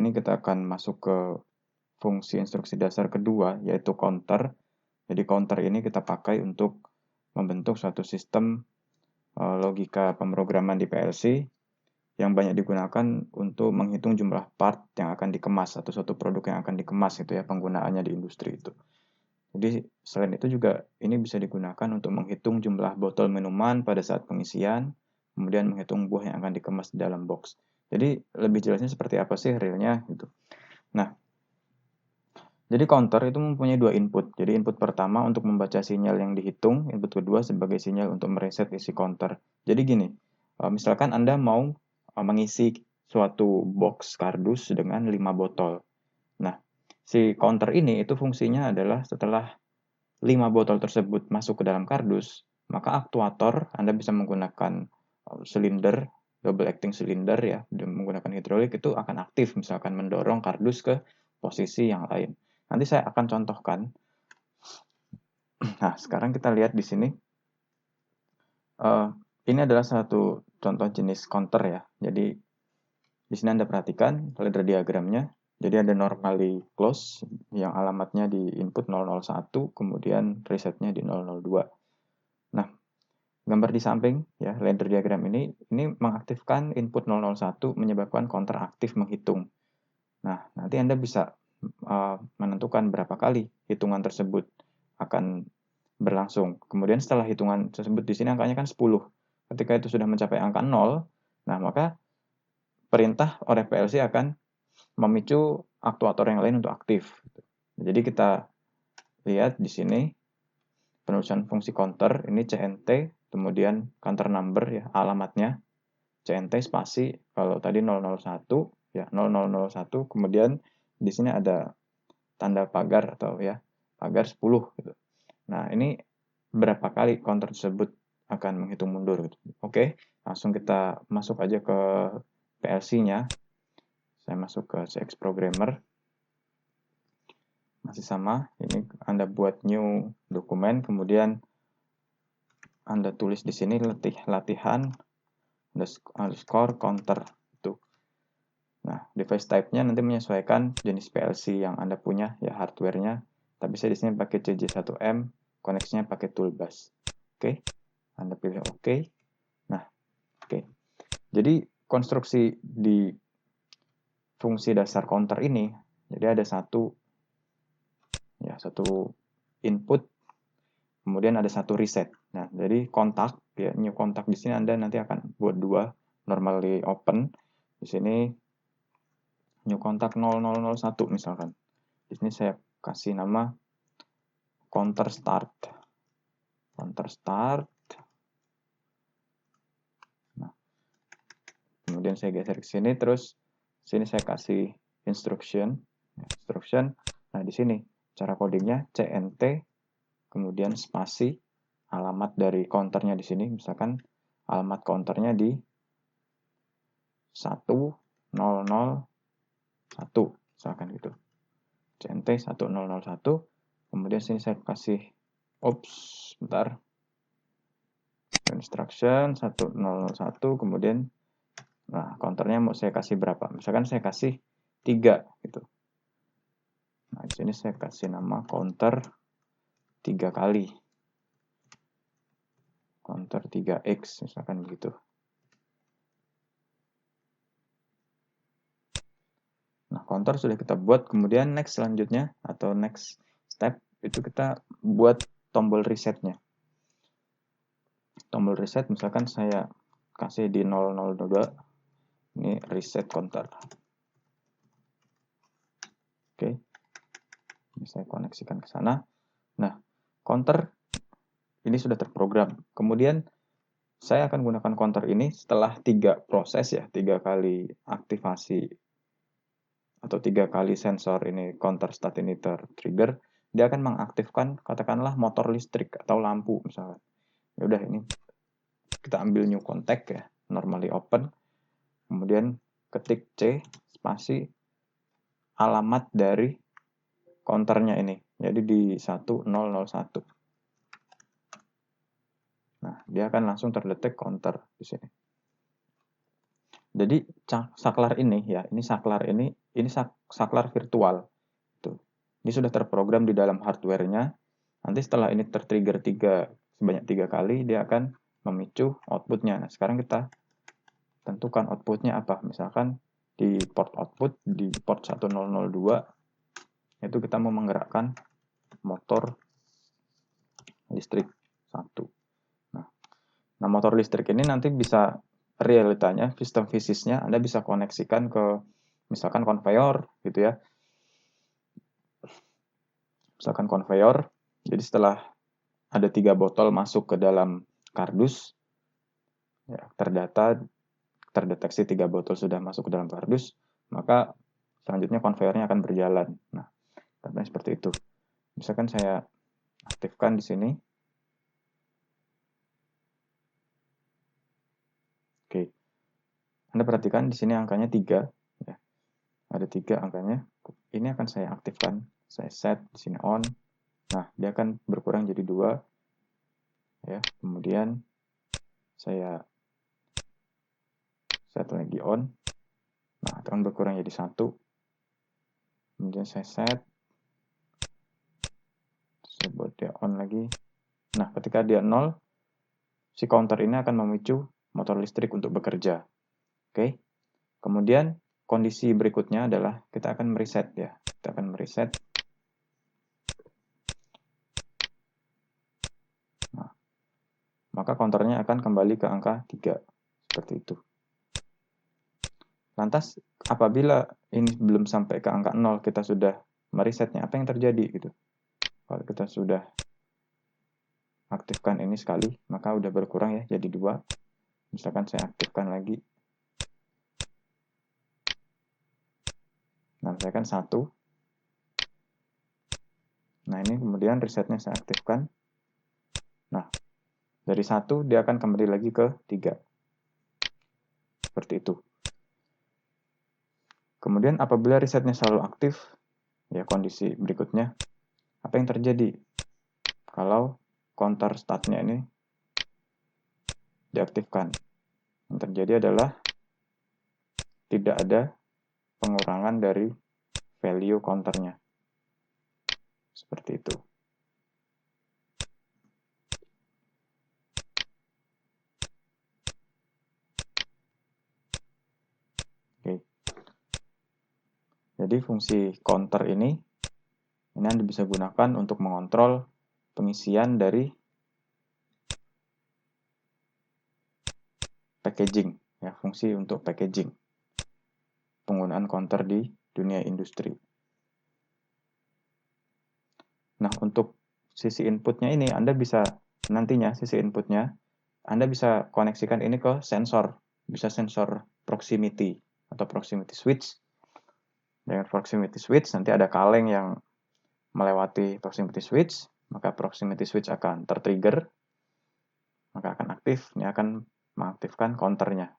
sini kita akan masuk ke fungsi instruksi dasar kedua, yaitu counter. Jadi counter ini kita pakai untuk membentuk suatu sistem logika pemrograman di PLC yang banyak digunakan untuk menghitung jumlah part yang akan dikemas atau suatu produk yang akan dikemas itu ya, penggunaannya di industri itu. Jadi selain itu juga ini bisa digunakan untuk menghitung jumlah botol minuman pada saat pengisian, kemudian menghitung buah yang akan dikemas di dalam box. Jadi lebih jelasnya seperti apa sih realnya gitu. Nah, jadi counter itu mempunyai dua input. Jadi input pertama untuk membaca sinyal yang dihitung, input kedua sebagai sinyal untuk mereset isi counter. Jadi gini, misalkan Anda mau mengisi suatu box kardus dengan 5 botol. Nah, si counter ini itu fungsinya adalah setelah 5 botol tersebut masuk ke dalam kardus, maka aktuator Anda bisa menggunakan silinder, double acting silinder ya, menggunakan hidrolik itu akan aktif misalkan mendorong kardus ke posisi yang lain. Nanti saya akan contohkan. Nah, sekarang kita lihat di sini. Ini adalah satu contoh jenis counter ya. Jadi di sini Anda perhatikan ladder diagramnya. Jadi ada normally close yang alamatnya di input 001, kemudian resetnya di 002. Nah, gambar di samping ya, ladder diagram ini mengaktifkan input 001 menyebabkan counter aktif menghitung. Nah, nanti Anda bisa menentukan berapa kali hitungan tersebut akan berlangsung. Kemudian setelah hitungan tersebut di sini angkanya kan 10. Ketika itu sudah mencapai angka 0, nah maka perintah oleh PLC akan memicu aktuator yang lain untuk aktif. Jadi kita lihat di sini penulisan fungsi counter ini CNT, kemudian counter number ya alamatnya CNT spasi kalau tadi 001 ya 0001, kemudian di sini ada tanda pagar atau ya pagar 10 gitu. Nah, ini berapa kali counter tersebut akan menghitung mundur gitu. Oke, langsung kita masuk aja ke PLC-nya. Saya masuk ke CX Programmer. Masih sama, ini Anda buat new dokumen, kemudian Anda tulis di sini latihan underscore counter itu. Nah, device type-nya nanti menyesuaikan jenis PLC yang Anda punya ya, hardware-nya. Tapi saya di sini pakai CJ1M, koneksinya pakai toolbus. Oke, Anda pilih oke. Nah, oke. Jadi konstruksi di fungsi dasar counter ini, jadi ada satu input, kemudian ada satu reset. Nah, jadi kontak ya, new kontak di sini Anda nanti akan buat dua, normally open. Di sini new kontak 0001 misalkan. Di sini saya kasih nama counter start. Counter start. Nah, kemudian saya geser ke sini, terus sini saya kasih instruction. Nah, di sini cara codingnya CNT, kemudian spasi alamat dari counternya di sini, misalkan alamat counternya di 1001, misalkan gitu. CNT 1001, kemudian sini saya kasih bentar. Instruction 1001, kemudian nah, counternya mau saya kasih berapa? Misalkan saya kasih 3 gitu. Nah, di sini saya kasih nama counter 3 kali. Counter 3x misalkan begitu. Nah, counter sudah kita buat, kemudian next selanjutnya atau next step itu kita buat tombol resetnya. Tombol reset misalkan saya kasih di 002, ini reset counter. Oke, ini saya koneksikan ke sana. Nah, counter ini sudah terprogram. Kemudian saya akan gunakan counter ini setelah 3 proses ya, 3 kali aktivasi atau 3 kali sensor ini counter start ini tertrigger, dia akan mengaktifkan katakanlah motor listrik atau lampu misalnya. Ya udah, ini kita ambil new contact ya, normally open. Kemudian ketik C spasi alamat dari counternya ini. Jadi di 1001. Nah, dia akan langsung terdetek counter di sini. Jadi saklar ini ya, ini saklar ini ini saklar virtual. Tuh. Ini sudah terprogram di dalam hardware-nya. Nanti setelah ini tertrigger sebanyak 3 kali, dia akan memicu output-nya. Nah, sekarang kita tentukan output-nya apa. Misalkan di port output, di port 1002, itu kita mau menggerakkan motor listrik 1. Nah, motor listrik ini nanti bisa realitanya, sistem fisiknya Anda bisa koneksikan ke misalkan konveyor gitu ya. Misalkan konveyor, jadi setelah ada 3 botol masuk ke dalam kardus, ya, terdeteksi 3 botol sudah masuk ke dalam kardus, maka selanjutnya konveyornya akan berjalan. Nah, contohnya seperti itu. Misalkan saya aktifkan di sini. Oke. Anda perhatikan di sini angkanya 3, ya. Ada 3 angkanya. Ini akan saya aktifkan. Saya set di sini on. Nah, dia akan berkurang jadi 2. Ya, kemudian saya set lagi on. Nah, akan berkurang jadi 1. Kemudian saya set. Saya buat dia on lagi. Nah, ketika dia 0, si counter ini akan memicu motor listrik untuk bekerja. Oke. Kemudian kondisi berikutnya adalah kita akan mereset ya. Kita akan mereset. Nah, maka counternya akan kembali ke angka 3. Seperti itu. Lantas apabila ini belum sampai ke angka 0, kita sudah meresetnya, apa yang terjadi gitu? Kalau kita sudah aktifkan ini sekali, maka udah berkurang ya jadi 2. Misalkan saya aktifkan lagi. Nah, saya kan 1. Nah, ini kemudian resetnya saya aktifkan. Nah, dari 1 dia akan kembali lagi ke 3. Seperti itu. Kemudian apabila resetnya selalu aktif, ya kondisi berikutnya, apa yang terjadi kalau counter startnya ini diaktifkan? Yang terjadi adalah tidak ada pengurangan dari value counternya. Seperti itu. Oke. Jadi fungsi counter ini Anda bisa gunakan untuk mengontrol pengisian dari packaging, ya, fungsi untuk packaging. Penggunaan counter di dunia industri. Nah, untuk sisi inputnya ini Anda bisa nantinya sisi inputnya Anda bisa koneksikan ini ke sensor, bisa sensor proximity atau proximity switch. Dengan proximity switch nanti ada kaleng yang melewati proximity switch, maka proximity switch akan tertrigger, maka akan aktif, ini akan mengaktifkan counternya.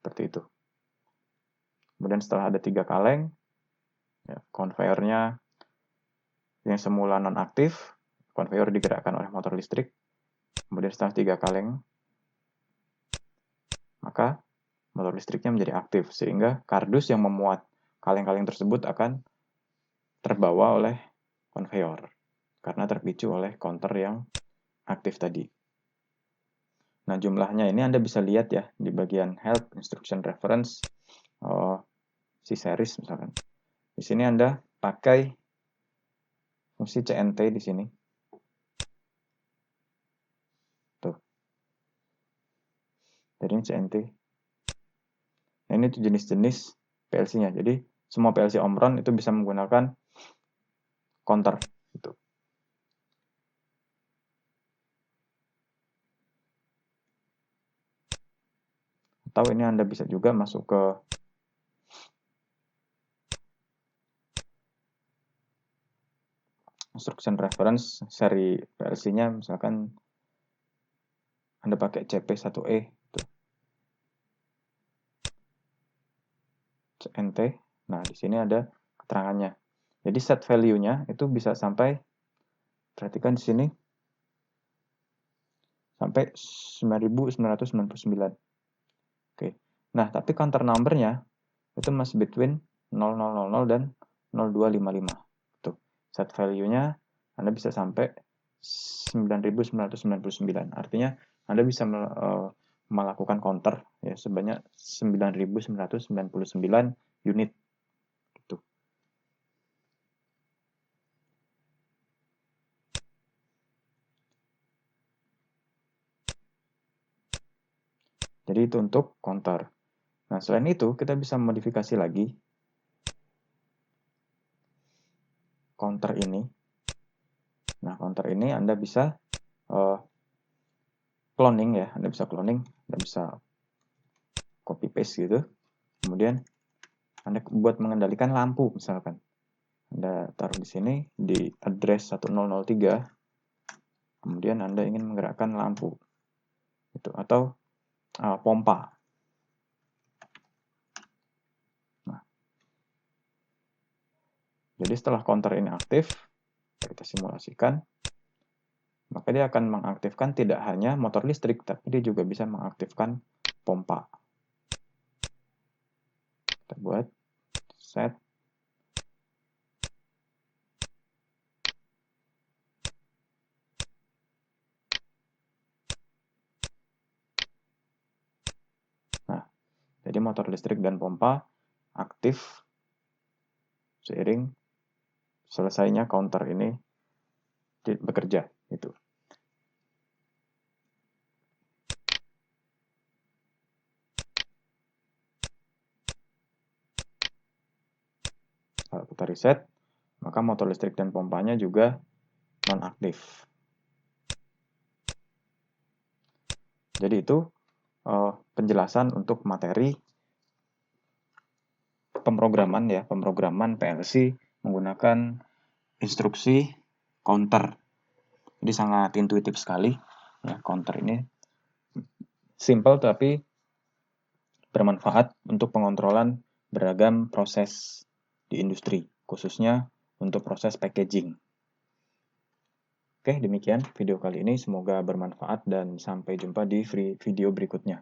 Seperti itu. Kemudian setelah ada 3 kaleng, ya, konveyornya yang semula non-aktif, konveyor digerakkan oleh motor listrik. Kemudian setelah 3 kaleng, maka motor listriknya menjadi aktif, sehingga kardus yang memuat kaleng-kaleng tersebut akan terbawa oleh konveyor, karena terpicu oleh counter yang aktif tadi. Nah, jumlahnya ini Anda bisa lihat ya, di bagian help, instruction reference, si series misalkan. Di sini Anda pakai fungsi CNT di sini. Tuh. Jadi ini CNT. Nah, ini tuh jenis-jenis PLC-nya. Jadi semua PLC Omron itu bisa menggunakan counter gitu. Atau ini Anda bisa juga masuk ke instruction reference seri PLC-nya, misalkan Anda pakai CP1E gitu. CNT. Nah, di sini ada keterangannya. Jadi set value-nya itu bisa sampai, perhatikan di sini, sampai 9999. Oke. Nah, tapi counter number-nya itu masih between 0000 dan 0255. Tuh, set value-nya Anda bisa sampai 9999. Artinya Anda bisa melakukan counter ya sebanyak 9999 unit gitu. Jadi itu untuk counter. Nah, selain itu kita bisa modifikasi lagi counter ini. Nah, counter ini Anda bisa cloning ya, Anda bisa cloning, Anda bisa copy paste gitu. Kemudian Anda buat mengendalikan lampu misalkan. Anda taruh di sini di address 1003. Kemudian Anda ingin menggerakkan lampu. Itu atau pompa. Nah, jadi setelah counter ini aktif, kita simulasikan, maka dia akan mengaktifkan tidak hanya motor listrik, tapi dia juga bisa mengaktifkan pompa. Kita buat set. Nah, jadi motor listrik dan pompa aktif seiring selesainya counter ini bekerja. Itu. Kalau kita reset, maka motor listrik dan pompanya juga nonaktif. Jadi itu penjelasan untuk materi pemrograman ya, pemrograman PLC menggunakan instruksi counter. Jadi sangat intuitif sekali ya, counter ini simple tapi bermanfaat untuk pengontrolan beragam proses di industri, khususnya untuk proses packaging. Oke, demikian video kali ini. Semoga bermanfaat dan sampai jumpa di video berikutnya.